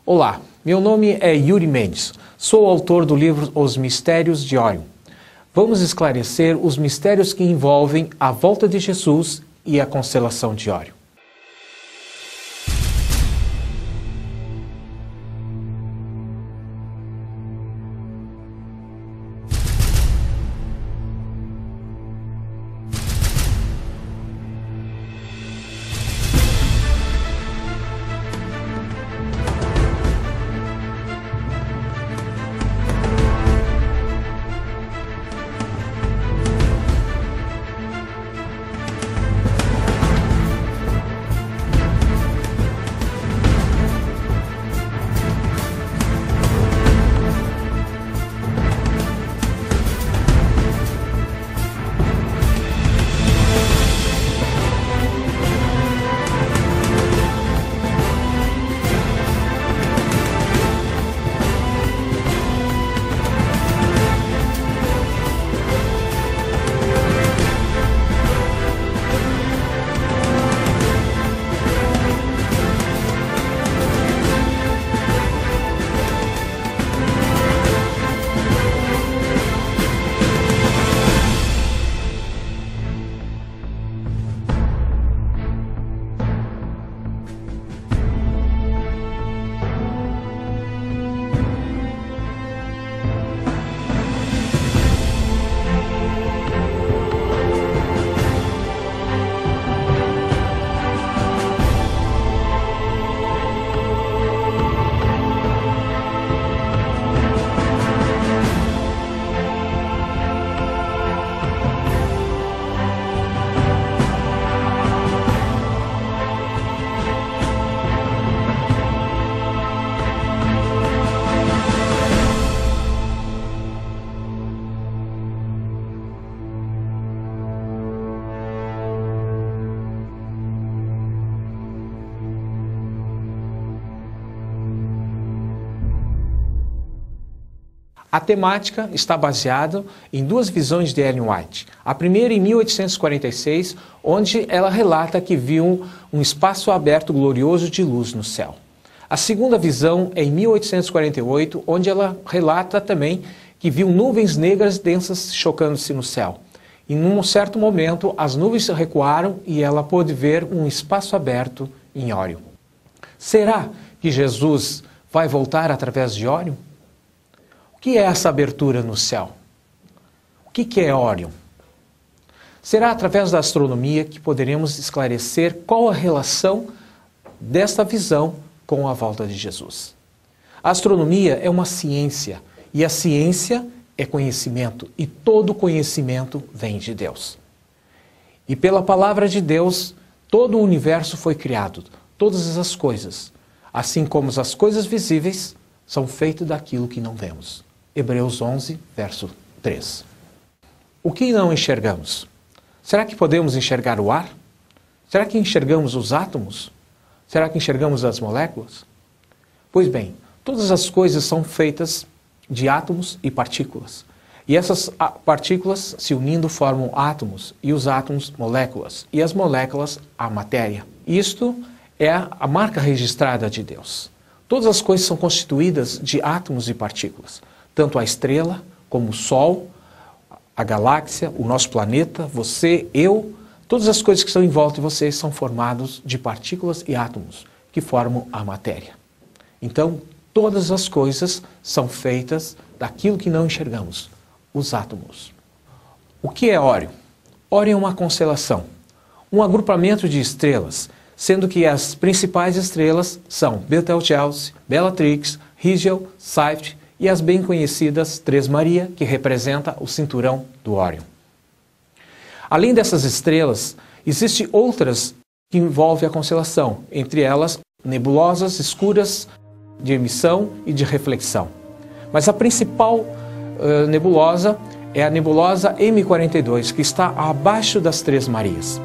Olá, meu nome é Yuri Mendes, sou autor do livro Os Mistérios de Órion. Vamos esclarecer os mistérios que envolvem a volta de Jesus e a constelação de Órion. A temática está baseada em duas visões de Ellen White. A primeira em 1846, onde ela relata que viu um espaço aberto glorioso de luz no céu. A segunda visão é em 1848, onde ela relata também que viu nuvens negras densas chocando-se no céu. E num certo momento, as nuvens recuaram e ela pôde ver um espaço aberto em Órion. Será que Jesus vai voltar através de Órion? O que é essa abertura no céu? O que é Órion? Será através da astronomia que poderemos esclarecer qual a relação desta visão com a volta de Jesus. A astronomia é uma ciência, e a ciência é conhecimento, e todo conhecimento vem de Deus. E pela palavra de Deus, todo o universo foi criado, todas as coisas, assim como as coisas visíveis, são feitas daquilo que não vemos. Hebreus 11, verso 3. O que não enxergamos? Será que podemos enxergar o ar? Será que enxergamos os átomos? Será que enxergamos as moléculas? Pois bem, todas as coisas são feitas de átomos e partículas. E essas partículas se unindo formam átomos, e os átomos moléculas, e as moléculas a matéria. Isto é a marca registrada de Deus. Todas as coisas são constituídas de átomos e partículas. Tanto a estrela, como o Sol, a galáxia, o nosso planeta, você, eu, todas as coisas que estão em volta de você são formadas de partículas e átomos que formam a matéria. Então, todas as coisas são feitas daquilo que não enxergamos, os átomos. O que é Órion? Órion é uma constelação, um agrupamento de estrelas, sendo que as principais estrelas são Betelgeuse, Bellatrix, Rigel, Sylph, e as bem conhecidas Três Maria, que representa o cinturão do Órion. Além dessas estrelas, existem outras que envolvem a constelação, entre elas nebulosas escuras de emissão e de reflexão. Mas a principal nebulosa é a nebulosa M42, que está abaixo das Três Marias.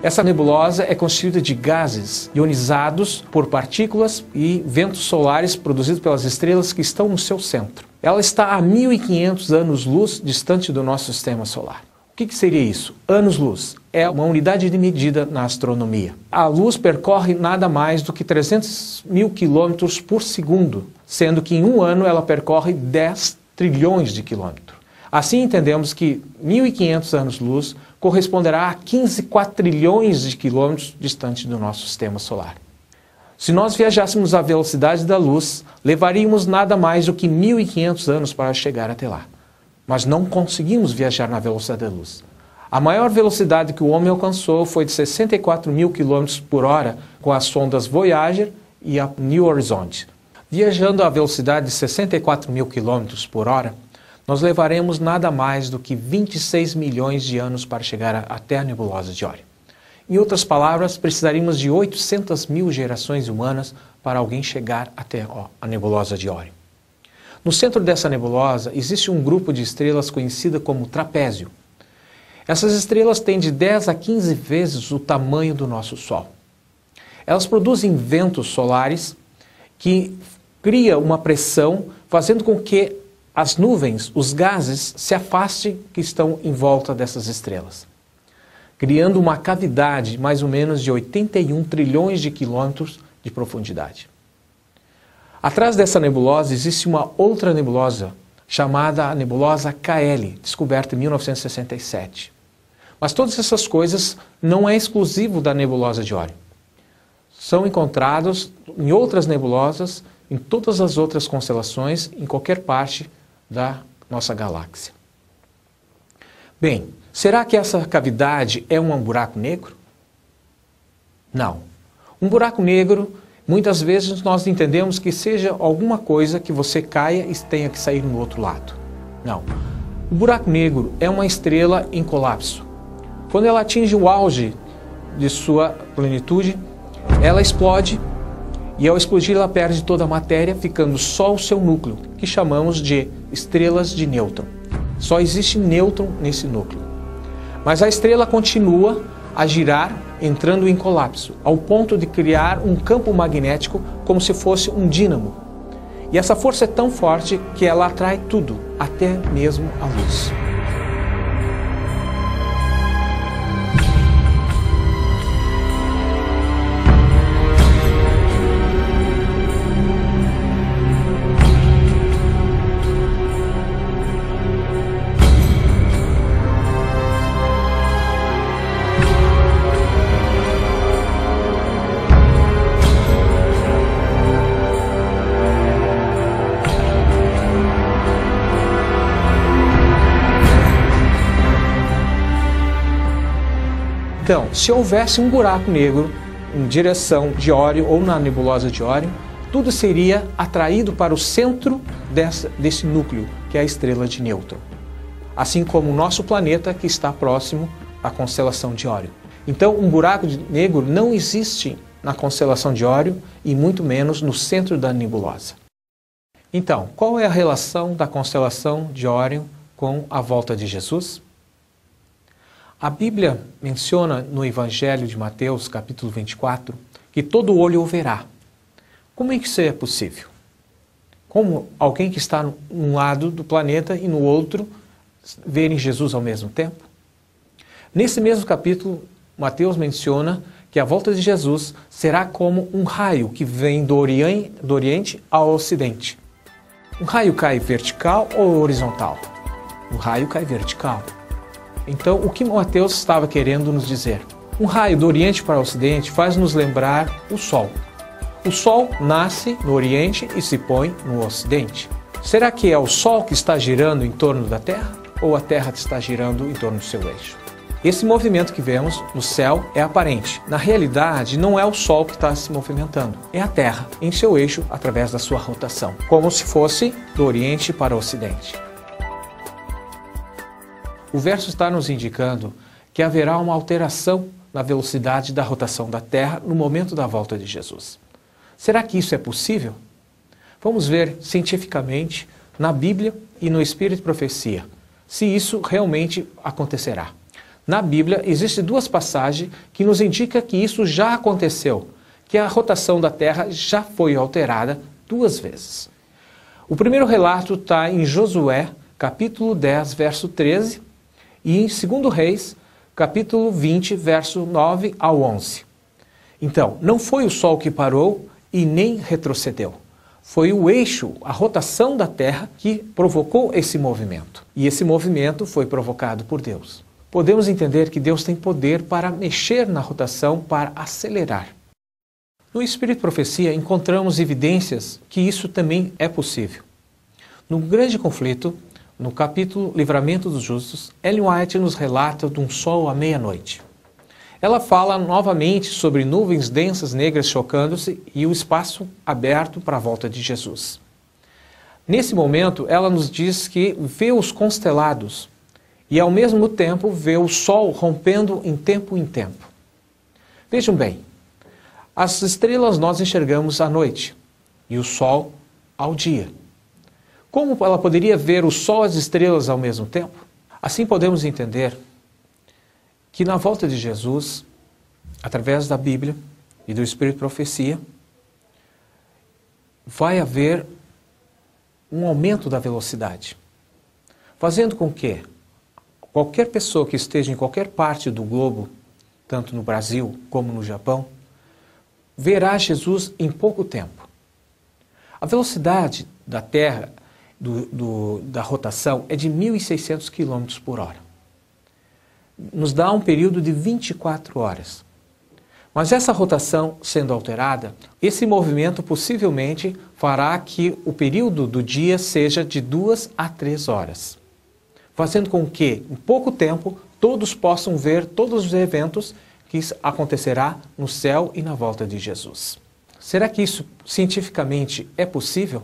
Essa nebulosa é constituída de gases ionizados por partículas e ventos solares produzidos pelas estrelas que estão no seu centro. Ela está a 1.500 anos-luz distante do nosso sistema solar. O que seria isso? Anos-luz é uma unidade de medida na astronomia. A luz percorre nada mais do que 300 mil quilômetros por segundo, sendo que em um ano ela percorre 10 trilhões de quilômetros. Assim entendemos que 1.500 anos-luz corresponderá a 15 quatrilhões de quilômetros distante do nosso sistema solar. Se nós viajássemos à velocidade da luz, levaríamos nada mais do que 1.500 anos para chegar até lá. Mas não conseguimos viajar na velocidade da luz. A maior velocidade que o homem alcançou foi de 64 mil quilômetros por hora com as sondas Voyager e a New Horizons. Viajando à velocidade de 64 mil quilômetros por hora, nós levaremos nada mais do que 26 milhões de anos para chegar até a nebulosa de Órion. Em outras palavras, precisaríamos de 800 mil gerações humanas para alguém chegar até a nebulosa de Órion. No centro dessa nebulosa existe um grupo de estrelas conhecida como trapézio. Essas estrelas têm de 10 a 15 vezes o tamanho do nosso Sol. Elas produzem ventos solares que criam uma pressão, fazendo com que as nuvens, os gases, se afastem que estão em volta dessas estrelas, criando uma cavidade mais ou menos de 81 trilhões de quilômetros de profundidade. Atrás dessa nebulosa existe uma outra nebulosa, chamada a nebulosa KL, descoberta em 1967. Mas todas essas coisas não é exclusivo da nebulosa de Órion. São encontrados em outras nebulosas, em todas as outras constelações, em qualquer parte da nossa galáxia. Bem, será que essa cavidade é um buraco negro? Não. Um buraco negro, muitas vezes nós entendemos que seja alguma coisa que você caia e tenha que sair no outro lado. Não. O buraco negro é uma estrela em colapso. Quando ela atinge o auge de sua plenitude, ela explode e ao explodir ela perde toda a matéria, ficando só o seu núcleo, que chamamos de estrelas de nêutron. Só existe nêutron nesse núcleo. Mas a estrela continua a girar, entrando em colapso, ao ponto de criar um campo magnético como se fosse um dínamo. E essa força é tão forte que ela atrai tudo, até mesmo a luz. Então, se houvesse um buraco negro em direção de Órion ou na nebulosa de Órion, tudo seria atraído para o centro desse núcleo, que é a estrela de nêutron. Assim como o nosso planeta, que está próximo à constelação de Órion. Então, um buraco negro não existe na constelação de Órion e muito menos no centro da nebulosa. Então, qual é a relação da constelação de Órion com a volta de Jesus? A Bíblia menciona no Evangelho de Mateus, capítulo 24, que todo olho o verá. Como é que isso é possível? Como alguém que está num lado do planeta e no outro verem Jesus ao mesmo tempo? Nesse mesmo capítulo, Mateus menciona que a volta de Jesus será como um raio que vem do Oriente ao Ocidente. Um raio cai vertical ou horizontal? Um raio cai vertical. Então, o que Mateus estava querendo nos dizer? Um raio do Oriente para o Ocidente faz nos lembrar o Sol. O Sol nasce no Oriente e se põe no Ocidente. Será que é o Sol que está girando em torno da Terra ou a Terra que está girando em torno do seu eixo? Esse movimento que vemos no céu é aparente. Na realidade, não é o Sol que está se movimentando, é a Terra em seu eixo através da sua rotação, como se fosse do Oriente para o Ocidente. O verso está nos indicando que haverá uma alteração na velocidade da rotação da Terra no momento da volta de Jesus. Será que isso é possível? Vamos ver cientificamente na Bíblia e no Espírito de Profecia se isso realmente acontecerá. Na Bíblia, existem duas passagens que nos indicam que isso já aconteceu, que a rotação da Terra já foi alterada 2 vezes. O primeiro relato está em Josué, capítulo 10, verso 13, e em 2 Reis, capítulo 20, verso 9 ao 11. Então, não foi o Sol que parou e nem retrocedeu. Foi o eixo, a rotação da Terra que provocou esse movimento. E esse movimento foi provocado por Deus. Podemos entender que Deus tem poder para mexer na rotação, para acelerar. No Espírito de Profecia encontramos evidências que isso também é possível. No Grande Conflito, no capítulo Livramento dos Justos, Ellen White nos relata de um sol à meia-noite. Ela fala novamente sobre nuvens densas negras chocando-se e o espaço aberto para a volta de Jesus. Nesse momento, ela nos diz que vê os constelados e, ao mesmo tempo, vê o sol rompendo em tempo. Vejam bem, as estrelas nós enxergamos à noite e o sol ao dia. Como ela poderia ver o sol e as estrelas ao mesmo tempo? Assim podemos entender que na volta de Jesus, através da Bíblia e do Espírito de Profecia, vai haver um aumento da velocidade, fazendo com que qualquer pessoa que esteja em qualquer parte do globo, tanto no Brasil como no Japão, verá Jesus em pouco tempo. A velocidade da Terra, da rotação, é de 1.600 km por hora. Nos dá um período de 24 horas. Mas essa rotação sendo alterada, esse movimento possivelmente fará que o período do dia seja de 2 a 3 horas, fazendo com que, em pouco tempo, todos possam ver todos os eventos que acontecerá no céu e na volta de Jesus. Será que isso cientificamente é possível?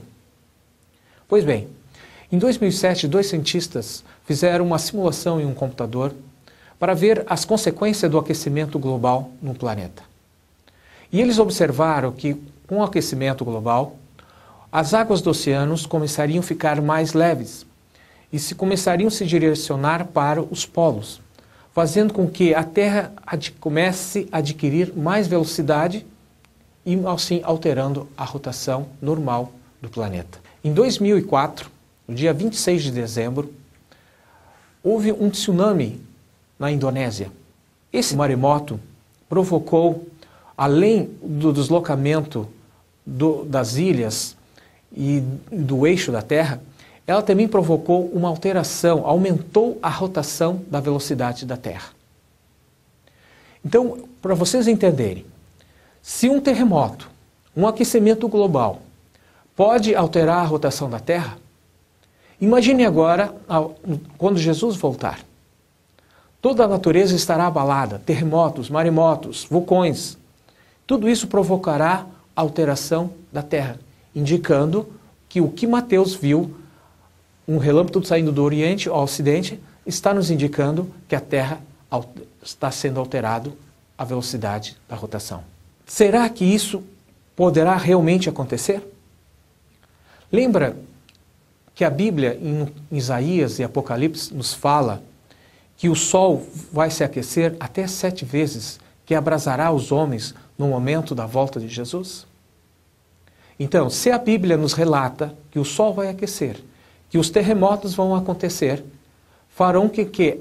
Pois bem, em 2007, 2 cientistas fizeram uma simulação em um computador para ver as consequências do aquecimento global no planeta. E eles observaram que, com o aquecimento global, as águas dos oceanos começariam a ficar mais leves e começariam a se direcionar para os polos, fazendo com que a Terra comece a adquirir mais velocidade e, assim, alterando a rotação normal do planeta. Em 2004, no dia 26 de dezembro, houve um tsunami na Indonésia. Esse maremoto provocou, além do deslocamento das ilhas e do eixo da Terra, ela também provocou uma alteração, aumentou a rotação da velocidade da Terra. Então, para vocês entenderem, se um terremoto, um aquecimento global, pode alterar a rotação da Terra, imagine agora quando Jesus voltar. Toda a natureza estará abalada, terremotos, maremotos, vulcões. Tudo isso provocará alteração da Terra, indicando que o que Mateus viu, um relâmpago saindo do Oriente ao Ocidente, está nos indicando que a Terra está sendo alterada a velocidade da rotação. Será que isso poderá realmente acontecer? Lembra que a Bíblia, em Isaías e Apocalipse, nos fala que o sol vai se aquecer até 7 vezes, que abrasará os homens no momento da volta de Jesus? Então, se a Bíblia nos relata que o sol vai aquecer, que os terremotos vão acontecer, farão que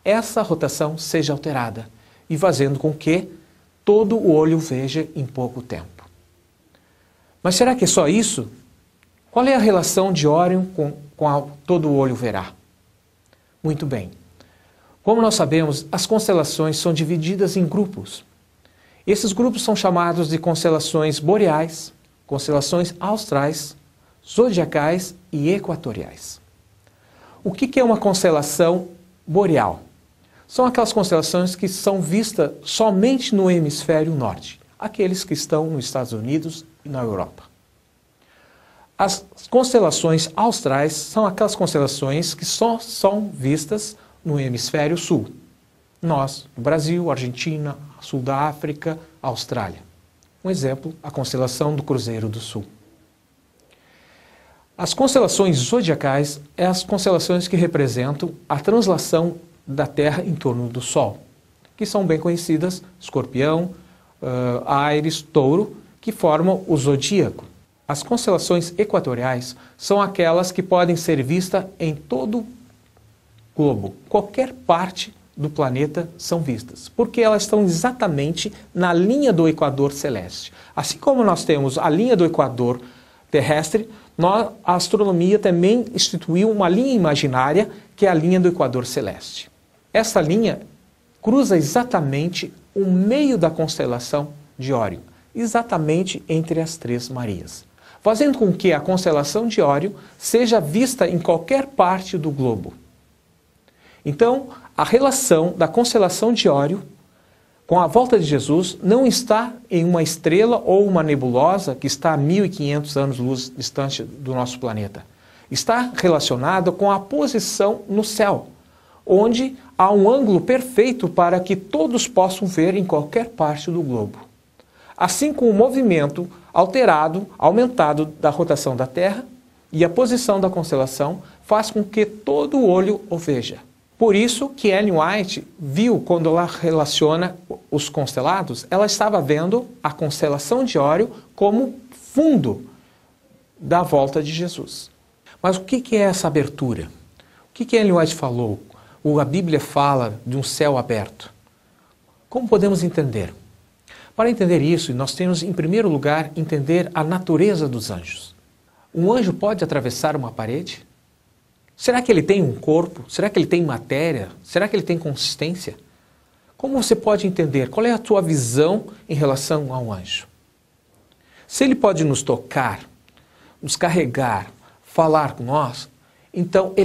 essa rotação seja alterada e fazendo com que todo o olho veja em pouco tempo. Mas será que é só isso? Qual é a relação de Órion com todo o olho verá? Muito bem. Como nós sabemos, as constelações são divididas em grupos. Esses grupos são chamados de constelações boreais, constelações austrais, zodiacais e equatoriais. O que é uma constelação boreal? São aquelas constelações que são vistas somente no hemisfério norte, aqueles que estão nos Estados Unidos e na Europa. As constelações austrais são aquelas constelações que só são vistas no hemisfério sul. Nós, Brasil, Argentina, sul da África, Austrália. Um exemplo, a constelação do Cruzeiro do Sul. As constelações zodiacais são as constelações que representam a translação da Terra em torno do Sol, que são bem conhecidas, Escorpião, Áries, Touro, que formam o zodíaco. As constelações equatoriais são aquelas que podem ser vistas em todo o globo. Qualquer parte do planeta são vistas, porque elas estão exatamente na linha do equador celeste. Assim como nós temos a linha do equador terrestre, a astronomia também instituiu uma linha imaginária, que é a linha do equador celeste. Essa linha cruza exatamente o meio da constelação de Órion, exatamente entre as Três Marias, fazendo com que a constelação de Órion seja vista em qualquer parte do globo. Então, a relação da constelação de Órion com a volta de Jesus não está em uma estrela ou uma nebulosa que está a 1.500 anos-luz distante do nosso planeta. Está relacionada com a posição no céu, onde há um ângulo perfeito para que todos possam ver em qualquer parte do globo. Assim como o movimento alterado, aumentado da rotação da Terra e a posição da constelação faz com que todo o olho o veja. Por isso que Ellen White viu, quando ela relaciona os constelados, ela estava vendo a constelação de Órion como fundo da volta de Jesus. Mas o que é essa abertura? O que Ellen White falou? A Bíblia fala de um céu aberto. Como podemos entender? Para entender isso, nós temos, em primeiro lugar, entender a natureza dos anjos. Um anjo pode atravessar uma parede? Será que ele tem um corpo? Será que ele tem matéria? Será que ele tem consistência? Como você pode entender? Qual é a tua visão em relação ao anjo? Se ele pode nos tocar, nos carregar, falar com nós, então ele